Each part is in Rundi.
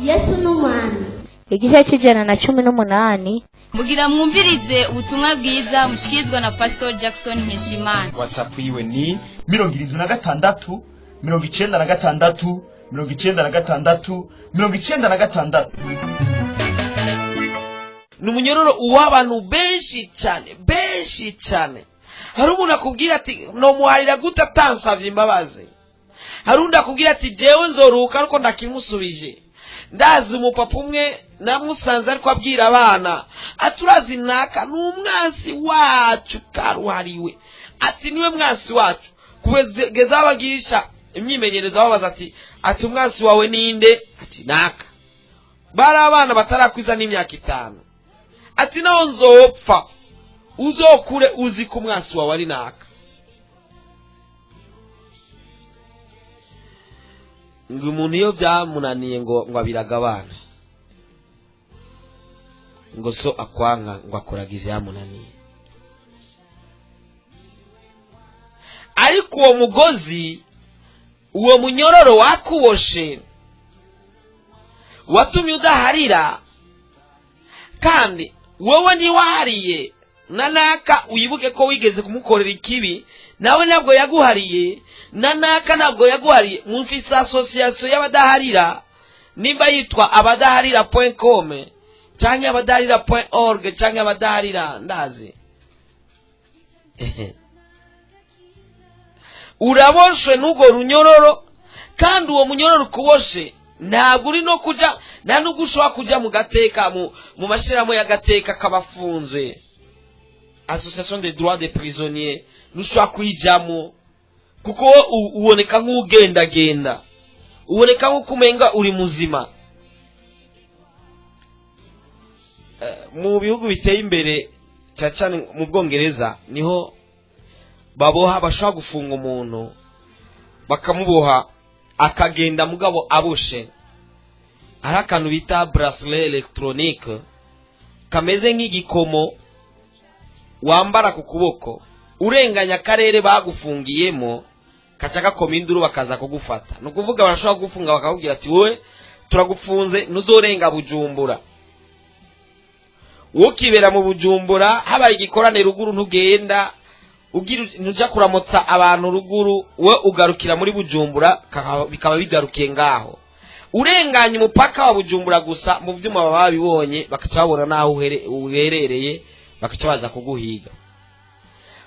Yesu n'umwami. Igice cy'ijana na 18 mugira mwumvirize ubutumwa bwiza mushikirizwa na Pastor Jackson Nkeshimana. WhatsApp yiwe ni 76 96 96 96. Numunyororo uw'abantu benshi cyane. Hari umuntu akubwira ati no muharira gute atansavye imbabazi. Hari undi akubwira ati jewe nzoruka ariko ndakimusubije. Ndazi umupapa umwe namusanze ariko abwira abana aturazi naka n'umwansi wacu karuhariwe, ati niwe mwansi wacu kugeza abagirisha imyimenyerezo babaza ati umwansi wawe ninde, ati naka. Bari abana batarakwiza n'imyaka 5, ati naho nzopfa uzokure uzi ko umwansi wawe ari naka. Ngo umuntu iyo byamunaniye ngo abiraga abana, ngo so akwanka ngo akoraga ivyamunaniye. Ariko uwo mugozi, uwo munyororo wakuboshe, watumye udaharira, kandi wowe ntiwahariye nanaka uyibuke ko wigeze kumukorera ikibi, nawe ntabwo yaguhariye, nanaka ntabwo yaguhariye. Mumfise association y'abadaharira, nimba yitwa abadaharira.com cyangwa abadaharira.org cyangwa abadaharira ndazi. Uraboshwe n'ugo runyororo, kandi uwo munyororo kuboshe ntabwo uri no kuja, nta nubwo ushobora kuja mu gateka, mu mashiramo y'agateka kabafunzwe, Association des droits des prisonniers, nushobora kuyijamo kuko uboneka nk'ugendagenda, uboneka nk'ukumenga uri muzima. Mu bihugu biteye imbere cyane mu Bwongereza niho baboha, bashaka gufunga umuntu bakamuboha akagenda mugabo aboshe. Hari akantu bita bracelet electronique kameze nk'igikomo wambara ku kuboko, urenganya akarere bagufungiyemo kaca gakoma induru bakaza kugufata. No kuvuga barashobora kugufunga bakakubwira ati wowe turagufunze nuzorenga Bujumbura. Wokibera mu Bujumbura habaye igikorane ruguru ntugenda, ugira ntuja kuramutsa abantu ruguru, we ugarukira muri Bujumbura bikaba bigarukiye ngaho. Urenganya umupaka wa Bujumbura gusa mu vyuma baba bibonye bakaca babona naho uherereye, bakaca baza kuguhiga.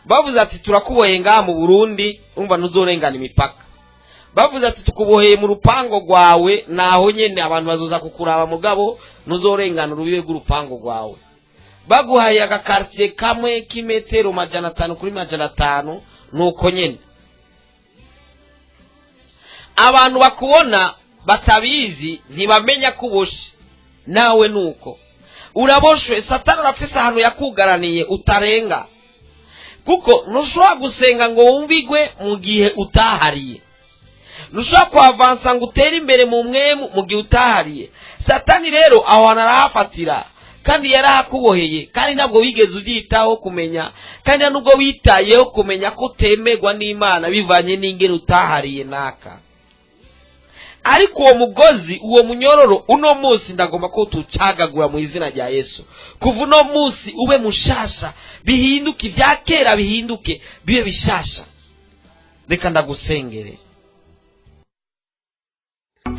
Bavuze ati turakuboheye ngaha mu Burundi, umva ntuzorengana imipaka. Bavuze ati tukuboheye mu rupango rwawe, naho nyene abantu bazoza kukuraba mugabo ntuzorengana urubibe rw'urupango rwawe. Baguhaye agakartier kamwe k'imetero 500 kuri 500, nuko nyene. Abantu bakubona batabizi ntibamenya kuboshe, nawe nuko uraboshwe. Satani urafise ahantu yakugaraniye utarenga, kuko ntushobora gusenga ngo wumvigwe mu gihe utahariye, ntushobora kuavansa ngo utere imbere mu mwemu mu gihe utahariye. Satani rero aho arahafatira, kandi yarahakuboheye, kandi ntabwo wigeze ubyitaho kumenya, kandi nubwo witayeho kumenya ko utemerwa n'Imana bivanye n'ingene utahariye naka. Ariko uwo mugozi, uwo munyororo, uno munsi ndagomba ko tucagagura mu izina rya Yesu. Kuva uno munsi ube mushasha, bihinduke, ibya kera bihinduke bibe bishasha. Reka ndagusengere.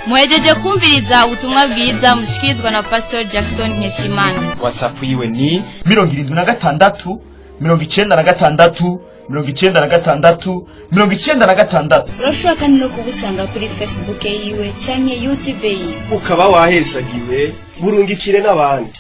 Muhejeje kumviriza ubutumwa bwiza mushikirizwa na Pastor Jackson Nkeshimana. WhatsApp yiwe ni 76 96 96. Urashobora kandi no kubusanga kuri Facebook yiwe canke YouTube yiwe. Ukaba wahezagiwe burungikire n'abandi.